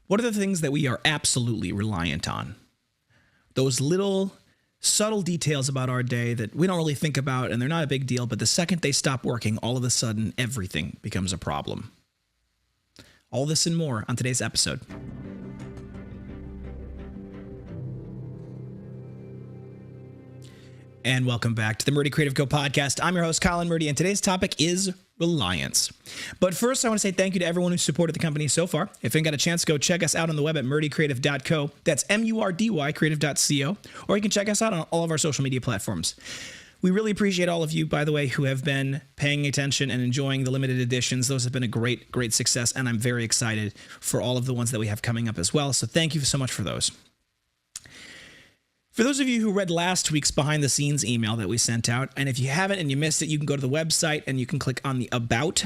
What are the things that we are absolutely reliant on? Those little subtle details about our day that we don't really think about, and they're not a big deal, but the second they stop working, all of a sudden, everything becomes a problem. All this and more on today's episode. And welcome back to the Murdy Creative Co podcast. I'm your host, Colin Murdy, and today's topic is Reliance. But first, I want to say thank you to everyone who supported the company so far. If you haven't got a chance, go check us out on the web at murdycreative.co. That's M-U-R-D-Y creative.co. Or you can check us out on all of our social media platforms. We really appreciate all of you, by the way, who have been paying attention and enjoying the limited editions. Those have been a great success, and I'm very excited for all of the ones that we have coming up as well. So thank you so much for those. For those of you who read last week's behind-the-scenes email that we sent out, and if you haven't and you missed it, you can go to the website and you can click on the About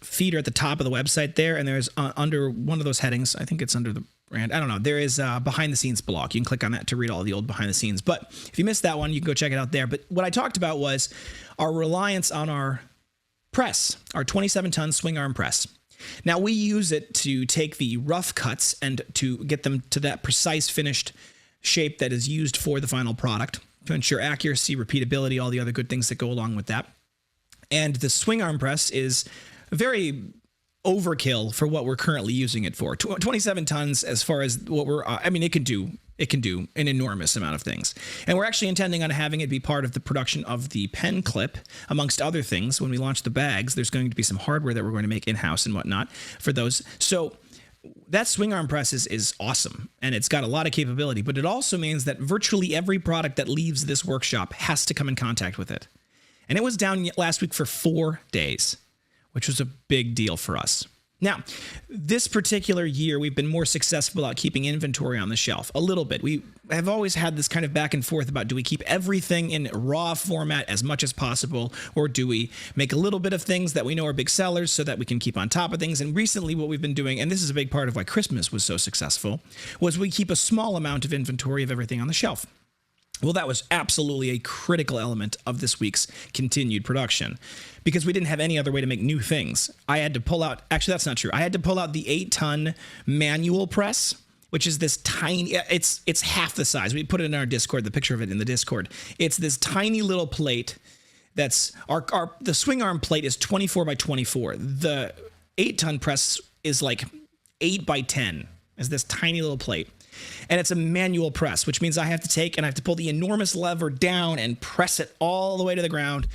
feeder at the top of the website there, and there's under one of those headings, I think it's under the brand, I don't know, there is a behind-the-scenes blog. You can click on that to read all the old behind-the-scenes. But if you missed that one, you can go check it out there. But what I talked about was our reliance on our press, our 27-ton swing arm press. Now, we use it to take the rough cuts and to get them to that precise finished shape that is used for the final product to ensure accuracy, repeatability, all the other good things that go along with that. And the swing arm press is very overkill for what we're currently using it for. 27 tons as far as what we're, it can do an enormous amount of things. And we're actually intending on having it be part of the production of the pen clip, amongst other things. When we launch the bags, there's going to be some hardware that we're going to make in-house and whatnot for those. So that swing arm press is awesome, and it's got a lot of capability, but it also means that virtually every product that leaves this workshop has to come in contact with it. And it was down last week for 4 days, which was a big deal for us. Now, this particular year, we've been more successful at keeping inventory on the shelf, a little bit. We have always had this kind of back and forth about, do we keep everything in raw format as much as possible, or do we make a little bit of things that we know are big sellers so that we can keep on top of things? And recently what we've been doing, and this is a big part of why Christmas was so successful, was we keep a small amount of inventory of everything on the shelf. Well, that was absolutely a critical element of this week's continued production, because we didn't have any other way to make new things. I had to pull out, actually that's not true, I had to pull out the 8-ton manual press, which is this tiny, it's half the size. We put it in our Discord, the picture of it in the Discord. It's this tiny little plate that's, the swing arm plate is 24 by 24. The 8-ton press is like 8 by 10, is this tiny little plate. And it's a manual press, which means I have to pull the enormous lever down and press it all the way to the ground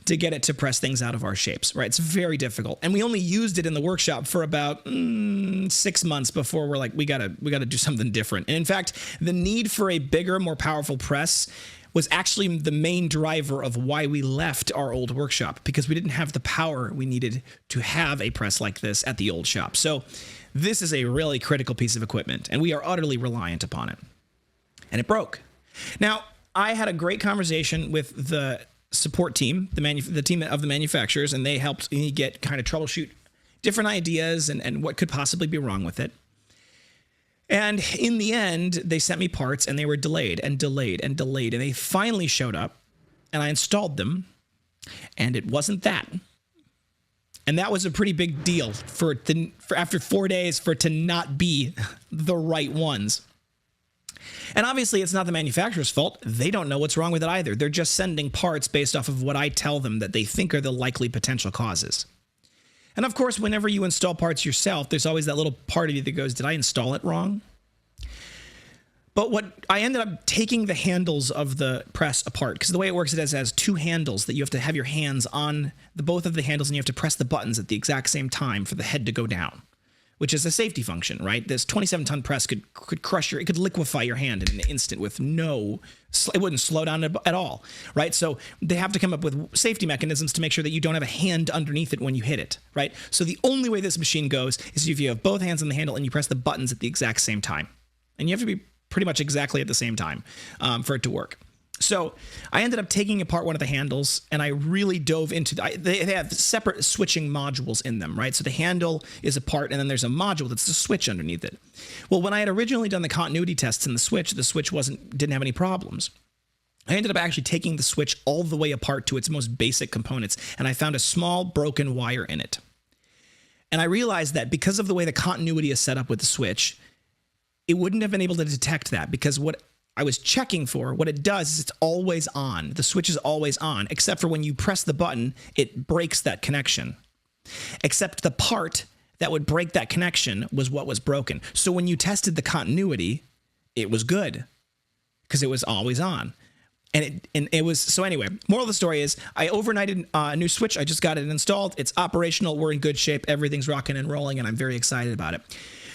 to get it to press things out of our shapes, right? It's very difficult. And we only used it in the workshop for about 6 months before we're like, we gotta do something different. And in fact, the need for a bigger, more powerful press was actually the main driver of why we left our old workshop, because we didn't have the power we needed to have a press like this at the old shop. So this is a really critical piece of equipment, and we are utterly reliant upon it. And it broke. Now, I had a great conversation with the support team, the team of the manufacturers, and they helped me get kind of troubleshoot different ideas and what could possibly be wrong with it. And in the end, they sent me parts, and they were delayed, and they finally showed up, and I installed them, and it wasn't that. And that was a pretty big deal for after 4 days for it to not be the right ones. And obviously, it's not the manufacturer's fault. They don't know what's wrong with it either. They're just sending parts based off of what I tell them that they think are the likely potential causes. And of course, whenever you install parts yourself, there's always that little part of you that goes, did I install it wrong? But what I ended up taking the handles of the press apart, because the way it works, it has 2 handles that you have to have your hands on both of the handles, and you have to press the buttons at the exact same time for the head to go down, which is a safety function, right? This 27-ton press could crush it could liquefy your hand in an instant with it wouldn't slow down at all, right? So they have to come up with safety mechanisms to make sure that you don't have a hand underneath it when you hit it, right? So the only way this machine goes is if you have both hands on the handle and you press the buttons at the exact same time. And you have to be pretty much exactly at the same time for it to work. So I ended up taking apart one of the handles, and I really dove into they have separate switching modules in them, right? So the handle is a part, and then there's a module that's the switch underneath it. Well, when I had originally done the continuity tests in the switch didn't have any problems. I ended up actually taking the switch all the way apart to its most basic components, and I found a small broken wire in it. And I realized that because of the way the continuity is set up with the switch, it wouldn't have been able to detect that, because what I was checking for, what it does is it's always on. The switch is always on, except for when you press the button, it breaks that connection. Except the part that would break that connection was what was broken. So when you tested the continuity, it was good because it was always on. And it was, so anyway, moral of the story is I overnighted a new switch. I just got it installed. It's operational. We're in good shape. Everything's rocking and rolling, and I'm very excited about it.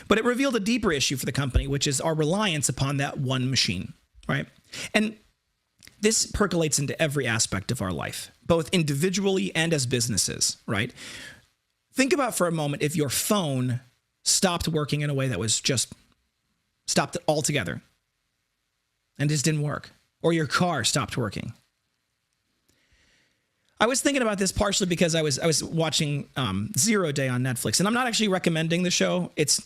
But it revealed a deeper issue for the company, which is our reliance upon that one machine, right? And this percolates into every aspect of our life, both individually and as businesses, right? Think about for a moment if your phone stopped working in a way that was just stopped it altogether and just didn't work, or your car stopped working. I was thinking about this partially because I was watching Zero Day on Netflix, and I'm not actually recommending the show. It's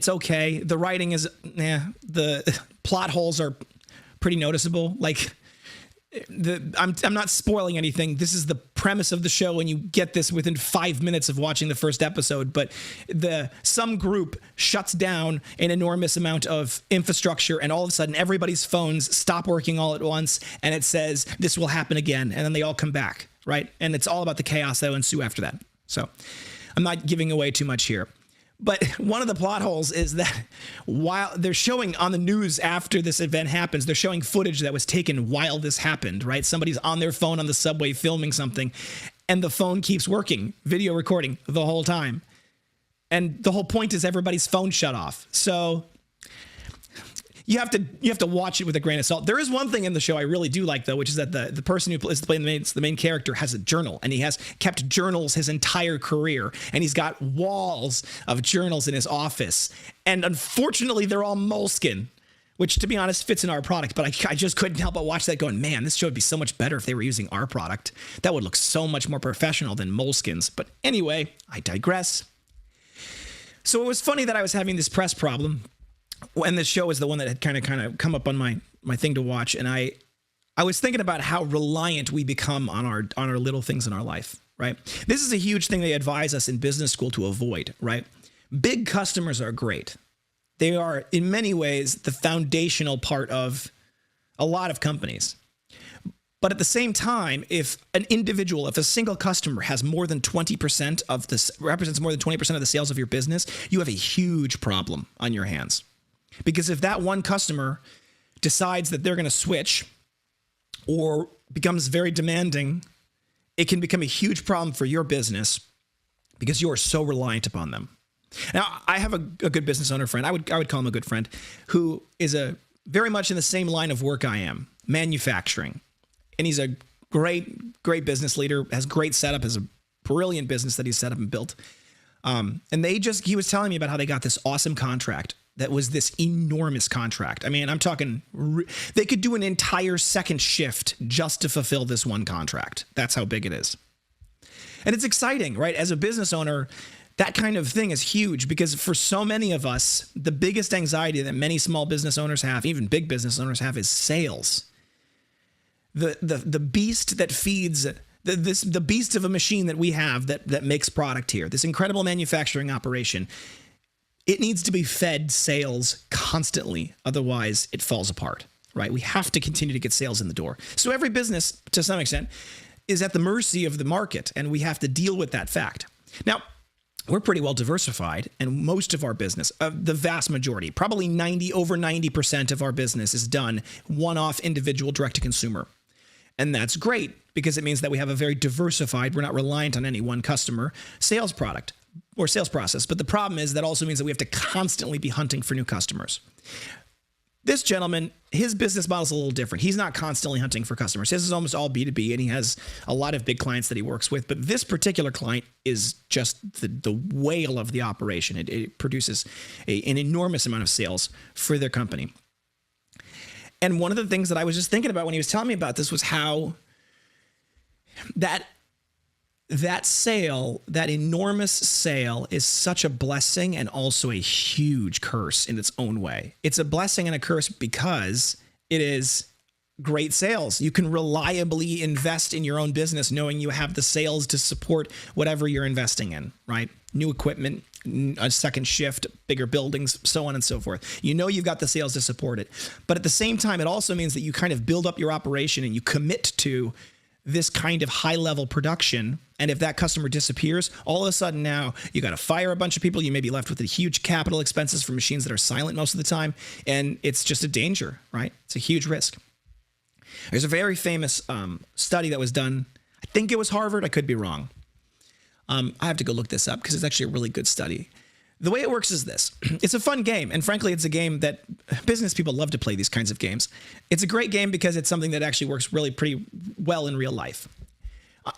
okay. The writing is, the plot holes are pretty noticeable. Like, I'm not spoiling anything. This is the premise of the show, and you get this within 5 minutes of watching the first episode. But some group shuts down an enormous amount of infrastructure, and all of a sudden everybody's phones stop working all at once, and it says this will happen again, and then they all come back, right? And it's all about the chaos that will ensue after that. So I'm not giving away too much here. But one of the plot holes is that while they're showing on the news after this event happens, they're showing footage that was taken while this happened, right? Somebody's on their phone on the subway filming something, and the phone keeps working, video recording the whole time. And the whole point is everybody's phone shut off. So you have to watch it with a grain of salt. There is one thing in the show I really do like, though, which is that the person who is playing the main character has a journal, and he has kept journals his entire career, and he's got walls of journals in his office. And unfortunately, they're all moleskin, which, to be honest, fits in our product. But I just couldn't help but watch that going, man, this show would be so much better if they were using our product. That would look so much more professional than moleskins. But anyway, I digress. So it was funny that I was having this press problem, and this show is the one that had kind of come up on my thing to watch, and I was thinking about how reliant we become on our little things in our life, right? This is a huge thing they advise us in business school to avoid, right? Big customers are great. They are, in many ways, the foundational part of a lot of companies. But at the same time, if a single customer has more than 20% of this, represents more than 20% of the sales of your business, you have a huge problem on your hands. Because if that one customer decides that they're going to switch or becomes very demanding, it can become a huge problem for your business because you are so reliant upon them. Now, I have a good business owner friend. I would call him a good friend, who is very much in the same line of work I am, manufacturing. And he's a great business leader, has great setup, has a brilliant business that he's set up and built. And he was telling me about how they got this awesome contract. That was this enormous contract. I mean, I'm talking, they could do an entire second shift just to fulfill this one contract. That's how big it is. And it's exciting, right? As a business owner, that kind of thing is huge, because for so many of us, the biggest anxiety that many small business owners have, even big business owners have, is sales. The beast that feeds the beast of a machine that we have that makes product here, this incredible manufacturing operation. It needs to be fed sales constantly. Otherwise, it falls apart, right? We have to continue to get sales in the door. So every business, to some extent, is at the mercy of the market, and we have to deal with that fact. Now, we're pretty well diversified, and most of our business, the vast majority, probably over 90% of our business is done one-off individual direct-to-consumer. And that's great, because it means that we have a very diversified, we're not reliant on any one customer, sales product or sales process. But the problem is that also means that we have to constantly be hunting for new customers. This gentleman, his business model is a little different. He's not constantly hunting for customers. His is almost all B2B, and he has a lot of big clients that he works with. But this particular client is just the whale of the operation. It produces an enormous amount of sales for their company. And one of the things that I was just thinking about when he was telling me about this was how that sale, that enormous sale, is such a blessing and also a huge curse in its own way. It's a blessing and a curse because it is great sales. You can reliably invest in your own business knowing you have the sales to support whatever you're investing in, right? New equipment, a second shift, bigger buildings, so on and so forth. You know you've got the sales to support it. But at the same time, it also means that you kind of build up your operation and you commit to this kind of high-level production. And if that customer disappears, all of a sudden now you got to fire a bunch of people. You may be left with the huge capital expenses for machines that are silent most of the time. And it's just a danger, right? It's a huge risk. There's a very famous study that was done. I think it was Harvard. I could be wrong. I have to go look this up because it's actually a really good study. The way it works is this. It's a fun game. And frankly, it's a game that business people love to play these kinds of games. It's a great game because it's something that actually works really pretty well in real life.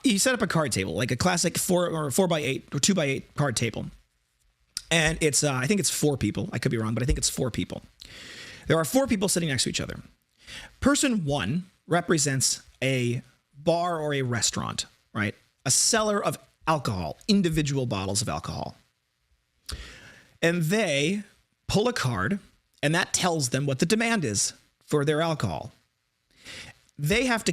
You set up a card table, like a classic 4x8 or 2x8 card table. And it's, I think it's 4 people. I could be wrong, but I think it's 4 people. There are 4 people sitting next to each other. Person 1 represents a bar or a restaurant, right? A seller of alcohol, individual bottles of alcohol. And they pull a card, and that tells them what the demand is for their alcohol. They have to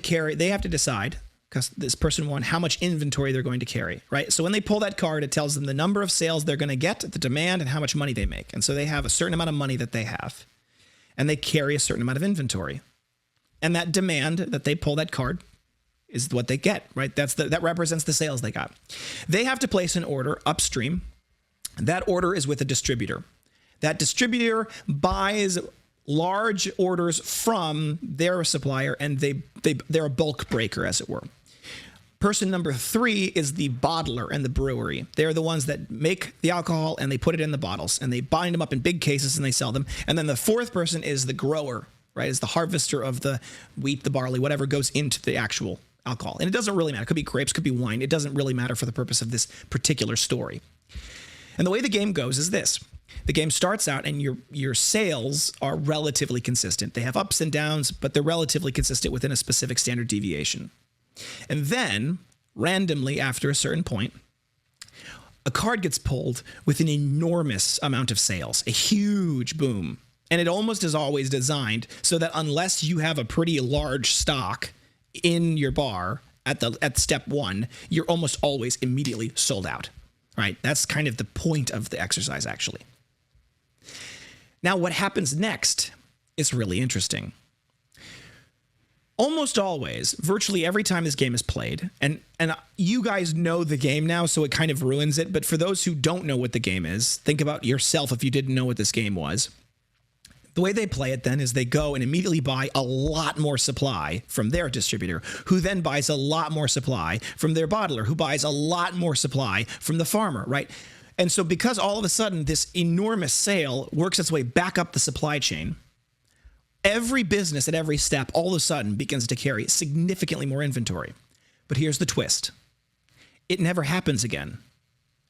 decide, because this person 1, how much inventory they're going to carry, right? So when they pull that card, it tells them the number of sales they're going to get, the demand, and how much money they make. And so they have a certain amount of money that they have, and they carry a certain amount of inventory. And that demand that they pull that card is what they get, right? That represents the sales they got. They have to place an order upstream. That order is with a distributor. That distributor buys large orders from their supplier, and they're a bulk breaker, as it were. Person number 3 is the bottler and the brewery. They're the ones that make the alcohol and they put it in the bottles and they bind them up in big cases and they sell them. And then the 4th person is the grower, right? Is the harvester of the wheat, the barley, whatever goes into the actual alcohol. And it doesn't really matter. It could be grapes, could be wine. It doesn't really matter for the purpose of this particular story. And the way the game goes is this. The game starts out and your sales are relatively consistent. They have ups and downs, but they're relatively consistent within a specific standard deviation. And then, randomly after a certain point, a card gets pulled with an enormous amount of sales, a huge boom. And it almost is always designed so that unless you have a pretty large stock in your bar at step 1, you're almost always immediately sold out. Right? That's kind of the point of the exercise, actually. Now, what happens next is really interesting. Almost always, virtually every time this game is played, and you guys know the game now, so it kind of ruins it, but for those who don't know what the game is, think about yourself if you didn't know what this game was. The way they play it then is they go and immediately buy a lot more supply from their distributor, who then buys a lot more supply from their bottler, who buys a lot more supply from the farmer, right? And so because all of a sudden this enormous sale works its way back up the supply chain, every business at every step all of a sudden begins to carry significantly more inventory. But here's the twist. It never happens again.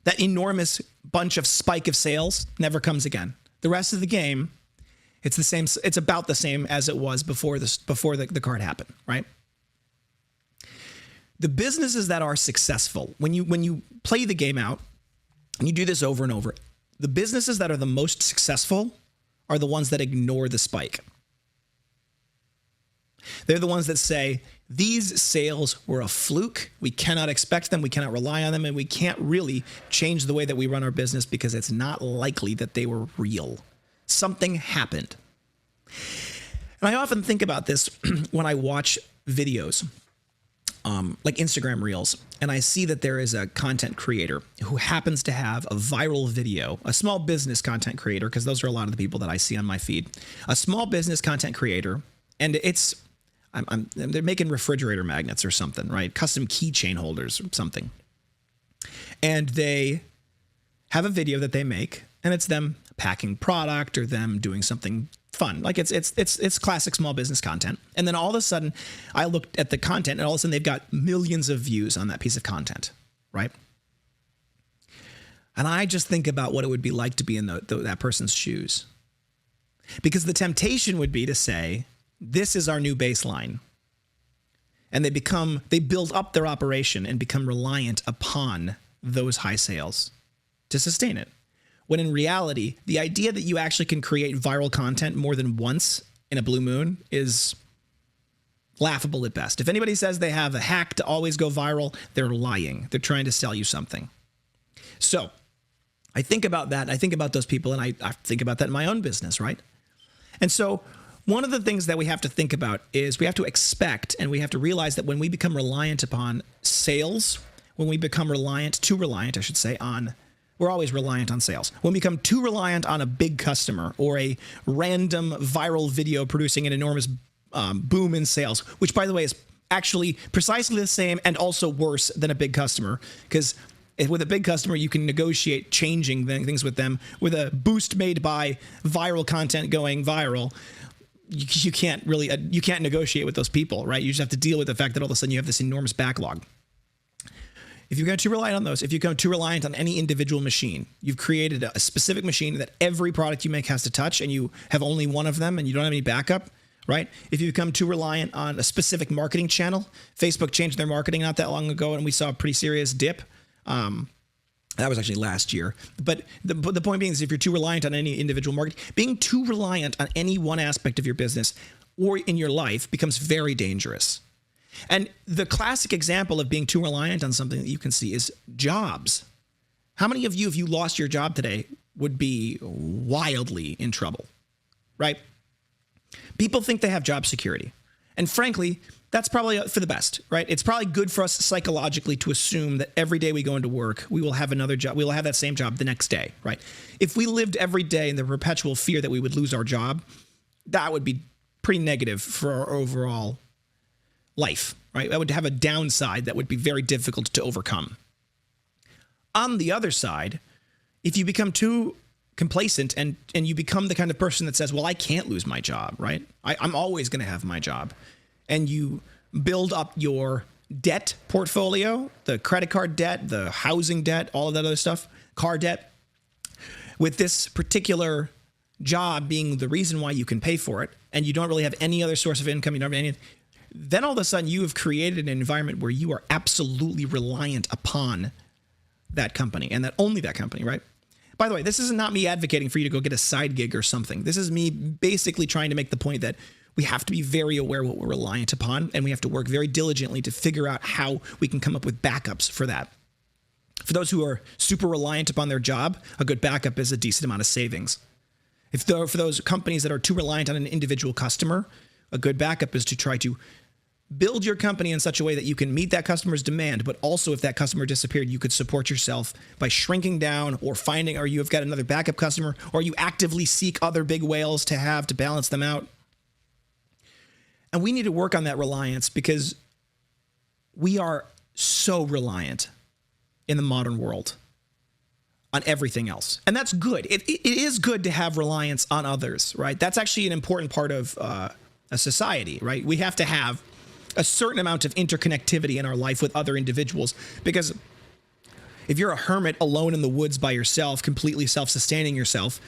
That enormous bunch of spike of sales never comes again. The rest of the game, it's the same. It's about the same as it was before the card happened, right? The businesses that are successful, when you play the game out, and you do this over and over, the businesses that are the most successful are the ones that ignore the spike. They're the ones that say, these sales were a fluke. We cannot expect them. We cannot rely on them. And we can't really change the way that we run our business because it's not likely that they were real. Something happened. And I often think about this when I watch videos, like Instagram Reels, and I see that there is a content creator who happens to have a viral video, a small business content creator, because those are a lot of the people that I see on my feed, a small business content creator, and they're making refrigerator magnets or something, right? Custom keychain holders or something. And they have a video that they make, and it's them packing product or them doing something fun. Like it's classic small business content. And then all of a sudden I looked at the content and all of a sudden they've got millions of views on that piece of content, right? And I just think about what it would be like to be in that person's shoes. Because the temptation would be to say, this is our new baseline. And they build up their operation and become reliant upon those high sales to sustain it. When in reality, the idea that you actually can create viral content more than once in a blue moon is Laughable at best. If anybody says they have a hack to always go viral, they're lying. They're trying to sell you something. So I think about that. I think about those people, and I think about that in my own business, right? And so one of the things that we have to think about is we have to expect and we have to realize that when we become reliant upon sales, when we become too reliant, I should say, we're always reliant on sales. When we become too reliant on a big customer or a random viral video producing an enormous boom in sales, which, by the way, is actually precisely the same and also worse than a big customer, because with a big customer, you can negotiate changing things with them. With a boost made by viral content going viral, you can't negotiate with those people, right? You just have to deal with the fact that all of a sudden you have this enormous backlog. If you become too reliant on those, if you become too reliant on any individual machine, you've created a specific machine that every product you make has to touch, and you have only one of them, and you don't have any backup, right? If you become too reliant on a specific marketing channel, Facebook changed their marketing not that long ago, and we saw a pretty serious dip. That was actually last year. But the point being is, if you're too reliant on any individual market, being too reliant on any one aspect of your business or in your life becomes very dangerous. And the classic example of being too reliant on something that you can see is jobs. How many of you, if you lost your job today, would be wildly in trouble, right? People think they have job security. And frankly, that's probably for the best, right? It's probably good for us psychologically to assume that every day we go into work, we will have another job. We will have that same job the next day, right? If we lived every day in the perpetual fear that we would lose our job, that would be pretty negative for our overall life, right? That would have a downside that would be very difficult to overcome. On the other side, if you become too complacent and you become the kind of person that says, well, I can't lose my job, right? I'm always going to have my job. And you build up your debt portfolio, the credit card debt, the housing debt, all of that other stuff, car debt, with this particular job being the reason why you can pay for it, and you don't really have any other source of income, you don't have any, then all of a sudden you have created an environment where you are absolutely reliant upon that company, and that only that company, right? By the way, this is not me advocating for you to go get a side gig or something. This is me basically trying to make the point that we have to be very aware of what we're reliant upon, and we have to work very diligently to figure out how we can come up with backups for that. For those who are super reliant upon their job, a good backup is a decent amount of savings. For those companies that are too reliant on an individual customer, a good backup is to try to build your company in such a way that you can meet that customer's demand, but also if that customer disappeared, you could support yourself by shrinking down or you have got another backup customer, or you actively seek other big whales to balance them out. And we need to work on that reliance, because we are so reliant in the modern world on everything else. And that's good. It is good to have reliance on others, right? That's actually an important part of a society, right? We have to have a certain amount of interconnectivity in our life with other individuals, because if you're a hermit alone in the woods by yourself, completely self-sustaining yourself,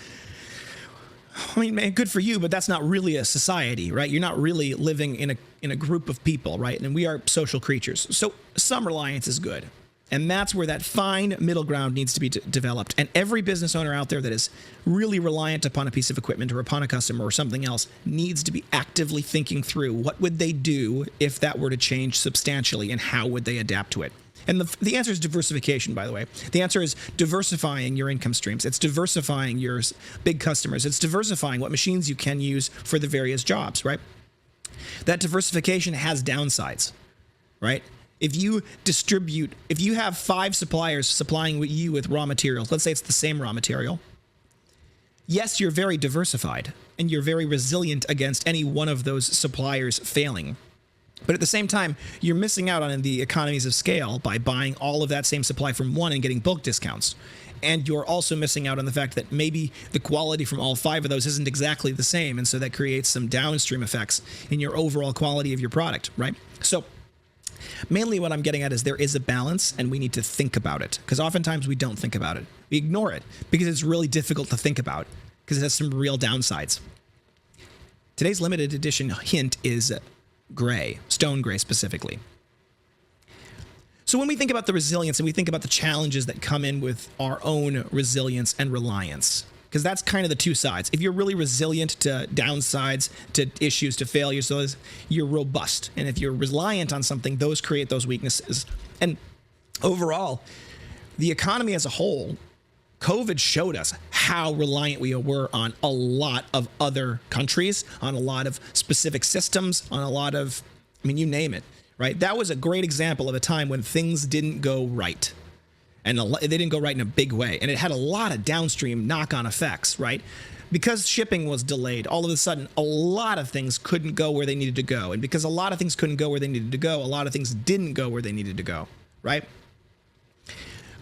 I mean, man, good for you, but that's not really a society, right? You're not really living in a group of people, right? And we are social creatures. So some reliance is good. And that's where that fine middle ground needs to be developed. And every business owner out there that is really reliant upon a piece of equipment or upon a customer or something else needs to be actively thinking through what would they do if that were to change substantially, and how would they adapt to it. And the answer is diversification, by the way. The answer is diversifying your income streams. It's diversifying your big customers. It's diversifying what machines you can use for the various jobs, right? That diversification has downsides, right? If you have 5 suppliers supplying you with raw materials, let's say it's the same raw material, yes, you're very diversified and you're very resilient against any one of those suppliers failing. But at the same time, you're missing out on the economies of scale by buying all of that same supply from one and getting bulk discounts. And you're also missing out on the fact that maybe the quality from all 5 of those isn't exactly the same. And so that creates some downstream effects in your overall quality of your product, right? So mainly what I'm getting at is there is a balance, and we need to think about it, because oftentimes we don't think about it. We ignore it because it's really difficult to think about, because it has some real downsides. Today's limited edition hint is gray, stone gray specifically. So when we think about the resilience and we think about the challenges that come in with our own resilience and reliance, because that's kind of the two sides. If you're really resilient to downsides, to issues, to failures, you're robust. And if you're reliant on something, those create those weaknesses. And overall, the economy as a whole, COVID showed us how reliant we were on a lot of other countries, on a lot of specific systems, on a lot of, I mean, you name it, right? That was a great example of a time when things didn't go right. And they didn't go right in a big way. And it had a lot of downstream knock-on effects, right? Because shipping was delayed, all of a sudden, a lot of things couldn't go where they needed to go. And because a lot of things couldn't go where they needed to go, a lot of things didn't go where they needed to go, right?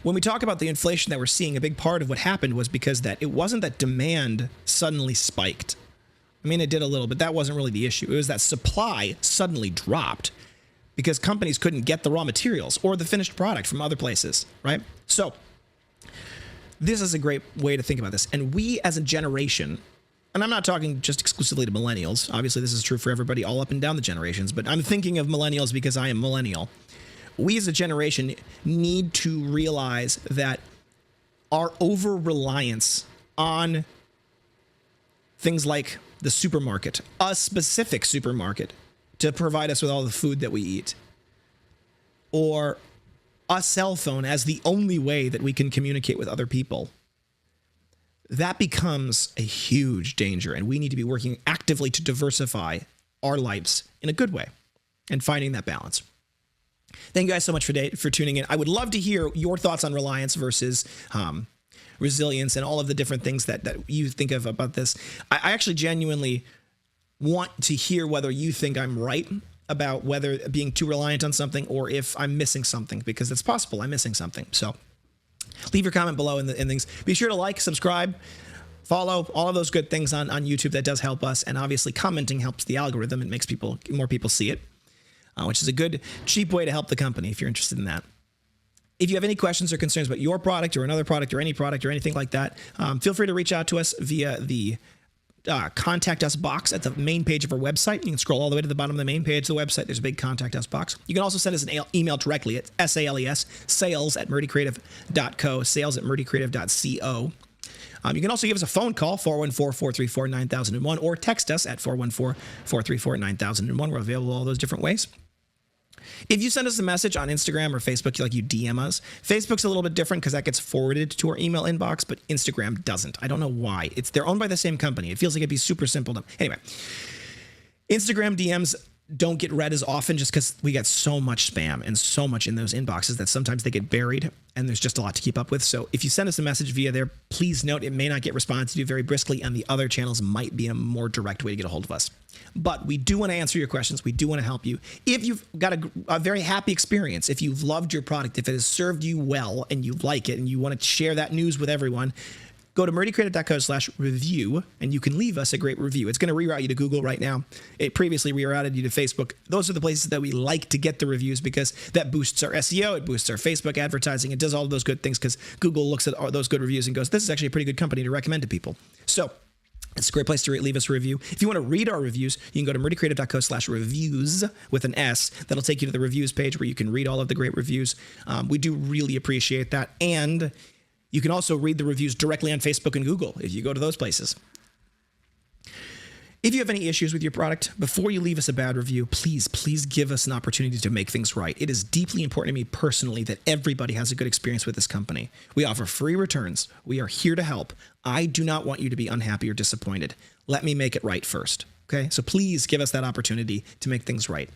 When we talk about the inflation that we're seeing, a big part of what happened was because that it wasn't that demand suddenly spiked. I mean, it did a little, but that wasn't really the issue. It was that supply suddenly dropped because companies couldn't get the raw materials or the finished product from other places, right? So this is a great way to think about this. And we as a generation, and I'm not talking just exclusively to millennials. Obviously, this is true for everybody all up and down the generations, but I'm thinking of millennials because I am millennial. We as a generation need to realize that our over-reliance on things like the supermarket, a specific supermarket, to provide us with all the food that we eat, or a cell phone as the only way that we can communicate with other people, that becomes a huge danger. And we need to be working actively to diversify our lives in a good way and finding that balance. Thank you guys so much for tuning in. I would love to hear your thoughts on reliance versus resilience and all of the different things that you think of about this. I actually genuinely want to hear whether you think I'm right about whether being too reliant on something or if I'm missing something, because it's possible I'm missing something. So leave your comment below in things. Be sure to like, subscribe, follow, all of those good things on YouTube. That does help us. And obviously commenting helps the algorithm. It makes more people see it, which is a good, cheap way to help the company if you're interested in that. If you have any questions or concerns about your product or another product or any product or anything like that, feel free to reach out to us via the contact us box at the main page of our website. You can scroll all the way to the bottom of the main page of the website. There's a big contact us box. You can also send us an email directly at sales@murdycreative.co, sales@murdycreative.co. You can also give us a phone call, 414-434-9001, or text us at 414-434-9001. We're available all those different ways. If you send us a message on Instagram or Facebook, like you DM us, Facebook's a little bit different because that gets forwarded to our email inbox, but Instagram doesn't. I don't know why. They're owned by the same company. It feels like it'd be super simple to... Anyway, Instagram DMs don't get read as often just because we get so much spam and so much in those inboxes that sometimes they get buried and there's just a lot to keep up with. So if you send us a message via there, please note it may not get responded to very briskly, and the other channels might be a more direct way to get a hold of us. But we do want to answer your questions. We do want to help you. If you've got a very happy experience, if you've loved your product, if it has served you well and you like it and you want to share that news with everyone, go to murdycreative.co/review and you can leave us a great review. It's going to reroute you to Google right now. It previously rerouted you to Facebook. Those are the places that we like to get the reviews because that boosts our SEO, it boosts our Facebook advertising, it does all of those good things because Google looks at all those good reviews and goes, this is actually a pretty good company to recommend to people. So it's a great place to leave us a review. If you want to read our reviews, you can go to murdycreative.co/reviews with an S. That'll take you to the reviews page where you can read all of the great reviews. We do really appreciate that. And you can also read the reviews directly on Facebook and Google if you go to those places. If you have any issues with your product, before you leave us a bad review, please give us an opportunity to make things right. It is deeply important to me personally that everybody has a good experience with this company. We offer free returns. We are here to help. I do not want you to be unhappy or disappointed. Let me make it right first. Okay? So please give us that opportunity to make things right.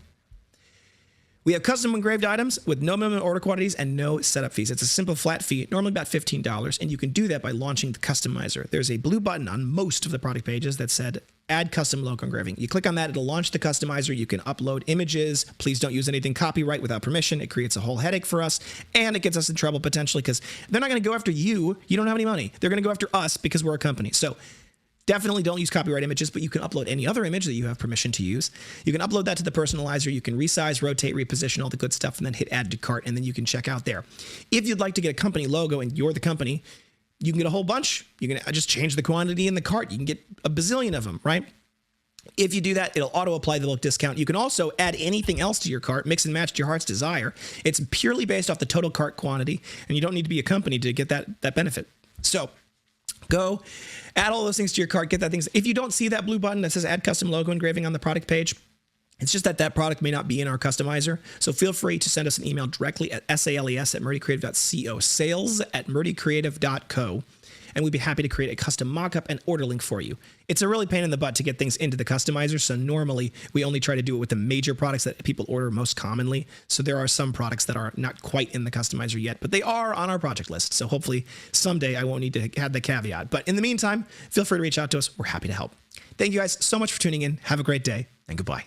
We have custom engraved items with no minimum order quantities and no setup fees. It's a simple flat fee, normally about $15, and you can do that by launching the customizer. There's a blue button on most of the product pages that said add custom logo engraving. You click on that, it'll launch the customizer. You can upload images. Please don't use anything copyright without permission. It creates a whole headache for us, and it gets us in trouble potentially because they're not going to go after you. You don't have any money. They're going to go after us because we're a company. So definitely don't use copyright images, but you can upload any other image that you have permission to use. You can upload that to the personalizer. You can resize, rotate, reposition, all the good stuff, and then hit add to cart, and then you can check out there. If you'd like to get a company logo and you're the company, you can get a whole bunch. You can just change the quantity in the cart. You can get a bazillion of them, right? If you do that, it'll auto-apply the bulk discount. You can also add anything else to your cart, mix and match to your heart's desire. It's purely based off the total cart quantity, and you don't need to be a company to get that benefit. So Go add all those things to your cart, get that things. If you don't see that blue button that says add custom logo engraving on the product page, it's just that product may not be in our customizer. So feel free to send us an email directly at sales@murdycreative.co, sales@murdycreative.co, and we'd be happy to create a custom mockup and order link for you. It's a really pain in the butt to get things into the customizer, so normally we only try to do it with the major products that people order most commonly. So there are some products that are not quite in the customizer yet, but they are on our project list. So hopefully someday I won't need to have the caveat. But in the meantime, feel free to reach out to us. We're happy to help. Thank you guys so much for tuning in. Have a great day, and goodbye.